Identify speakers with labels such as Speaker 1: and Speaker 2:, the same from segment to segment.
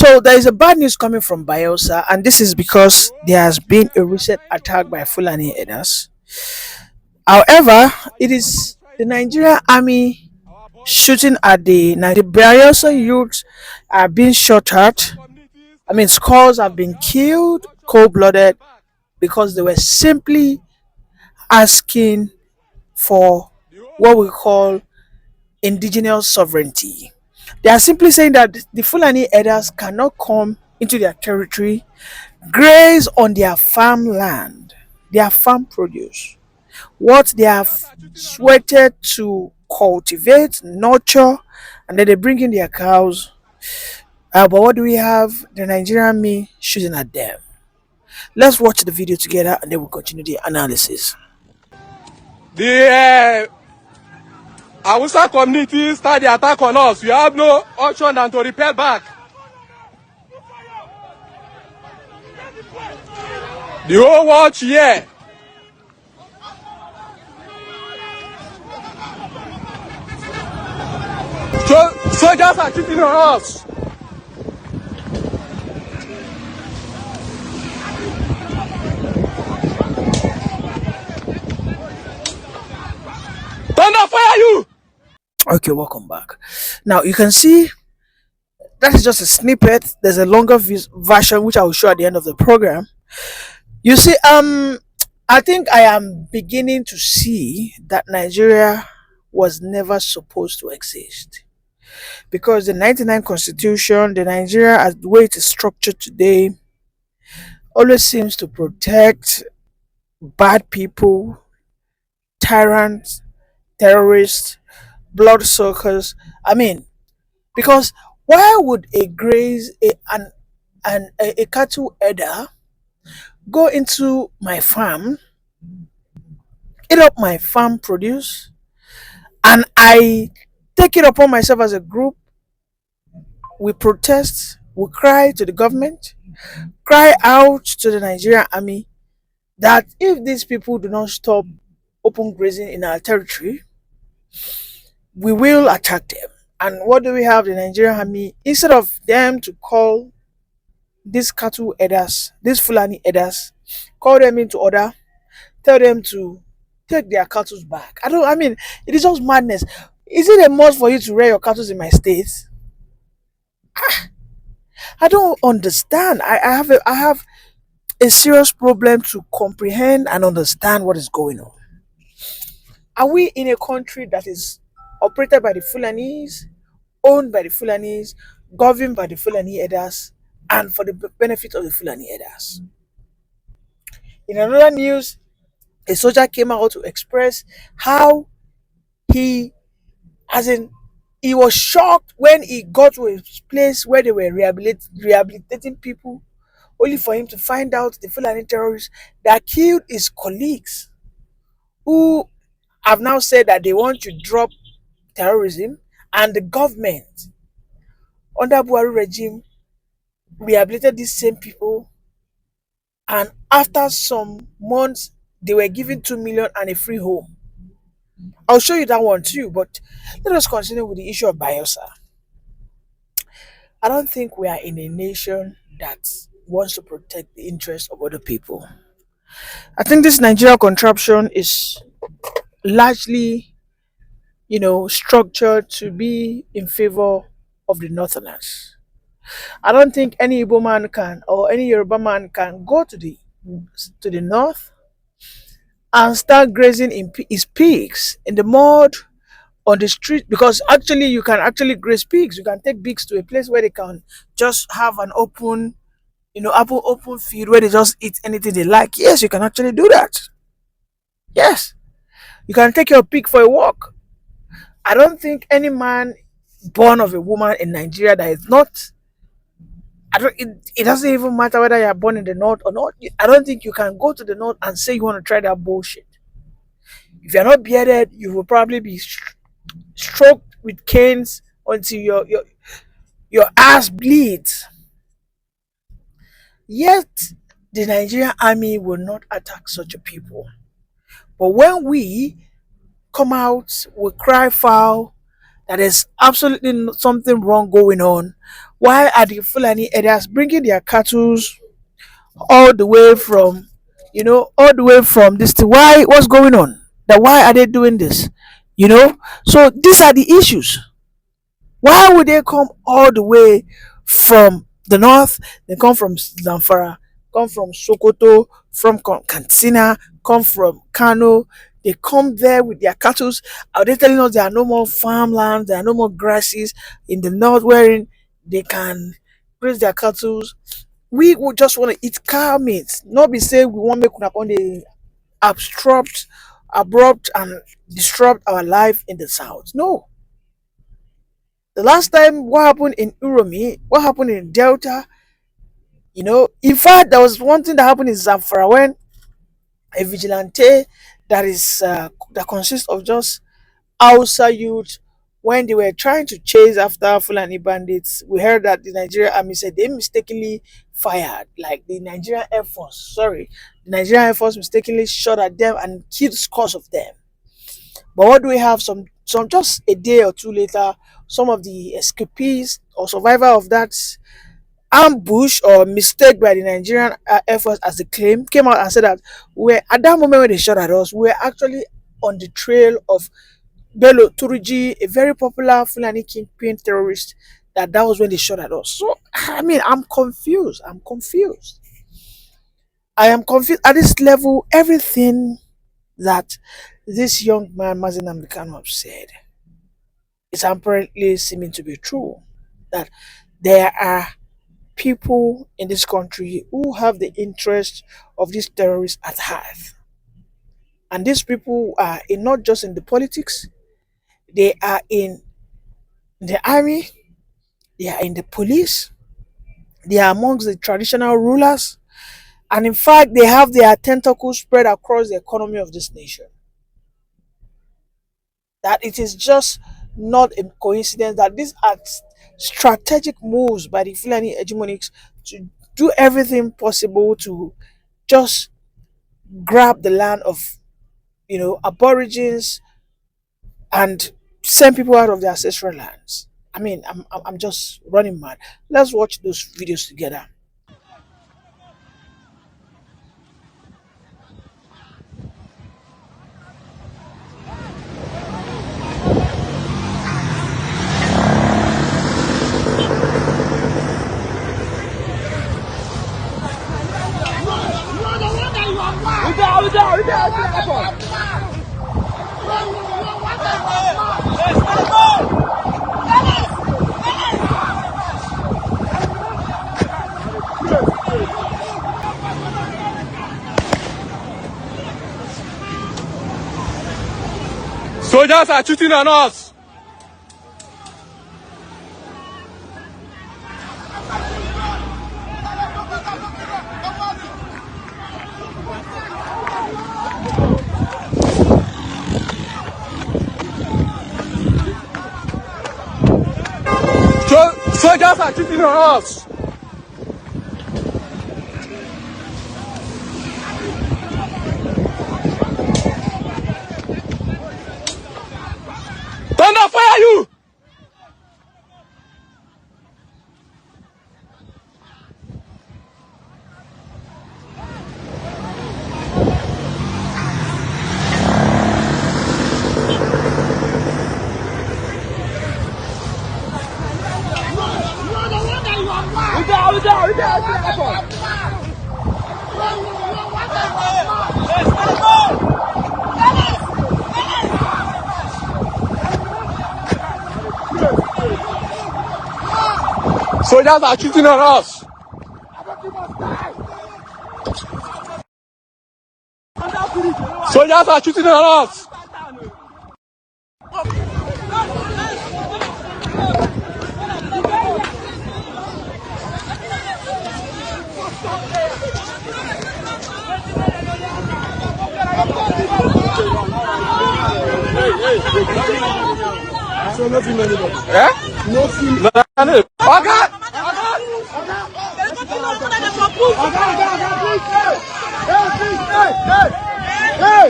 Speaker 1: So there is a bad news coming from Bayelsa, and this is because there has been a recent attack by Fulani herders. However, it is the Nigerian army shooting at the Bayelsa youths are being shot at. I mean, scores have been killed cold blooded because they were simply asking for what we call indigenous sovereignty. They are simply saying that the Fulani herders cannot come into their territory, graze on their farmland, their farm produce, what they have sweated to cultivate, nurture, and then they bring in their cows. But what do we have? The Nigerian army shooting at them. Let's watch the video together and then we'll continue the analysis.
Speaker 2: The Hausa community start the attack on us. We have no option than to repel back. The whole watch here. Soldiers are cheating on us. Thunder fire you!
Speaker 1: Okay, welcome back. Now you can see that is just a snippet. There's a longer version which I will show at the end of the program. You see, I think I am beginning to see that Nigeria was never supposed to exist because the 99 constitution, the Nigeria as the way it is structured today, always seems to protect bad people, tyrants, terrorists, bloodsuckers. I mean, because why would a cattle herder go into my farm, eat up my farm produce, and I take it upon myself as a group? We protest, we cry to the government, cry out to the Nigerian army that if these people do not stop open grazing in our territory, we will attack them. And what do we have? The Nigerian army, instead of them to call these cattle herders, these Fulani herders, call them into order, tell them to take their cattle back. I mean, it is just madness. Is it a must for you to rear your cattle in my state? I don't understand. I have a serious problem to comprehend and understand what is going on. Are we in a country that is operated by the Fulanis, owned by the Fulanis, governed by the Fulani herders, and for the benefit of the Fulani herders? In another news, a soldier came out to express how he, as in, he was shocked when he got to a place where they were rehabilitating people, only for him to find out the Fulani terrorists that killed his colleagues, who have now said that they want to drop terrorism, and the government under Buhari regime rehabilitated these same people, and after some months they were given 2 million and a free home. I'll show you that one too, but let us continue with the issue of Bayelsa. I don't think we are in a nation that wants to protect the interests of other people. I think this Nigeria contraption is largely, structured to be in favor of the Northerners. I don't think any Igbo man can or any Yoruba man can go to the north and start grazing in his pigs in the mud on the street, because actually you can actually graze pigs. You can take pigs to a place where they can just have an open, open field where they just eat anything they like. Yes, you can actually do that. Yes, you can take your pig for a walk. I don't think any man born of a woman in Nigeria that is not, it doesn't even matter whether you are born in the north or not. I don't think you can go to the north and say you want to try that bullshit. If you're not bearded, you will probably be stroked with canes until your ass bleeds. Yet the Nigerian army will not attack such a people. But when we come out, we cry foul that there's absolutely something wrong going on. Why are the Fulani areas bringing their cattle all the way from, all the way from this thing? Why? What's going on? That why are they doing this? So these are the issues. Why would they come all the way from the north? They come from Zamfara, come from Sokoto, from Katsina, come from Kano. They come there with their cattle. Are they telling us there are no more farmlands, there are no more grasses in the north wherein they can raise their cattle? We would just want to eat cow meat, not be say we want make una come dey abrupt and disrupt our life in the south. No. The last time, what happened in Uromi, what happened in Delta, in fact, there was one thing that happened in Zamfara when a vigilante that consists of just Hausa youth, when they were trying to chase after Fulani bandits, we heard that the Nigerian army said they mistakenly fired, like the Nigerian Air Force, sorry, the Nigerian Air Force mistakenly shot at them and killed scores of them. But what do we have? Some just a day or two later, some of the escapees or survivor of that ambush or mistake by the Nigerian Air Force, as they claim, came out and said that we're at that moment when they shot at us, we were actually on the trail of Bello Turiji, a very popular Fulani kingpin terrorist. That was when they shot at us. So I mean, I'm confused. I am confused at this level. Everything that this young man Mazen Amdekano said is apparently seeming to be true. That there are people in this country who have the interest of these terrorists at heart. And these people are not just in the politics, they are in the army, they are in the police, they are amongst the traditional rulers, and in fact, they have their tentacles spread across the economy of this nation. That it is just not a coincidence that these are strategic moves by the Fulani hegemonics to do everything possible to just grab the land of aborigines and send people out of their ancestral lands. I mean, I'm just running mad. Let's watch those videos together.
Speaker 2: Soldiers are cheating on us. Soldiers are cheating on us. Thunder fire you! Soldiers are cheating on us. Soldiers are cheating on us. So nothing anybody. Eh? Nothing. Okay.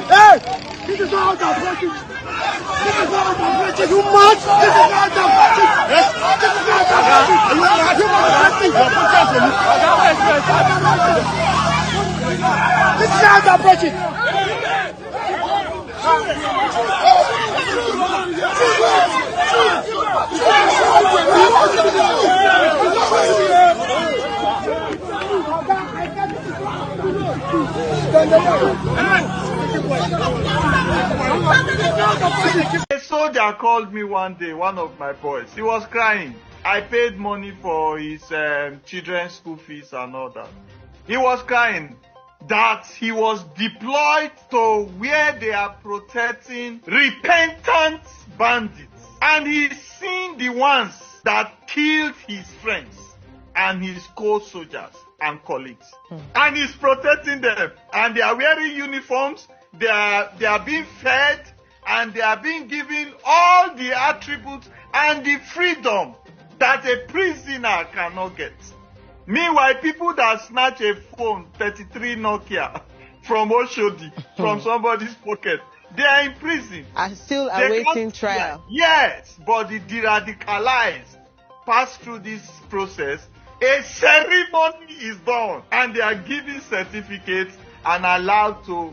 Speaker 2: Hey! This is not how to approach it.
Speaker 3: You mad? This is not the This is not This is how to approach it.
Speaker 4: A soldier called me one day, one of my boys. He was crying. I paid money for his children's school fees and all that. He was crying that he was deployed to where they are protecting repentant bandits. And he's seen the ones that killed his friends and his co-soldiers and colleagues. And he's protecting them. And they are wearing uniforms, they are being fed, and they are being given all the attributes and the freedom that a prisoner cannot get. Meanwhile, people that snatch a phone, 33 Nokia, from Oshodi, from somebody's pocket, they are in prison.
Speaker 5: Are still awaiting trial.
Speaker 4: Yes, but the deradicalized pass through this process. A ceremony is done, and they are given certificates and allowed to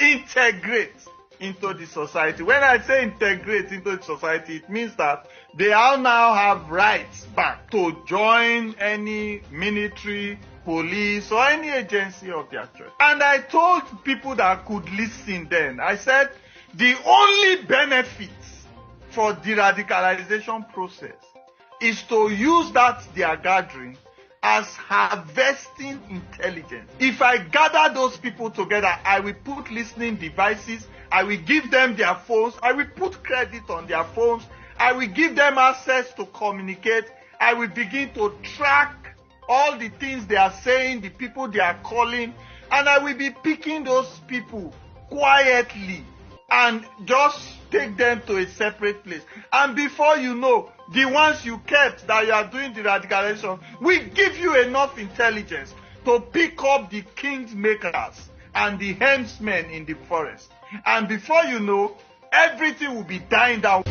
Speaker 4: integrate into the society. When I say integrate into the society, it means that they all now have rights back to join any military, police, or any agency of their choice. And I told people that could listen then, I said, the only benefits for the radicalization process is to use that they are gathering as harvesting intelligence. If I gather those people together, I will put listening devices, I will give them their phones, I will put credit on their phones, I will give them access to communicate, I will begin to track all the things they are saying, the people they are calling, and I will be picking those people quietly and just take them to a separate place. And before you know, the ones you kept that you are doing the radicalization will give you enough intelligence to pick up the king's makers and the henchmen in the forest. And before you know, everything will be dying down.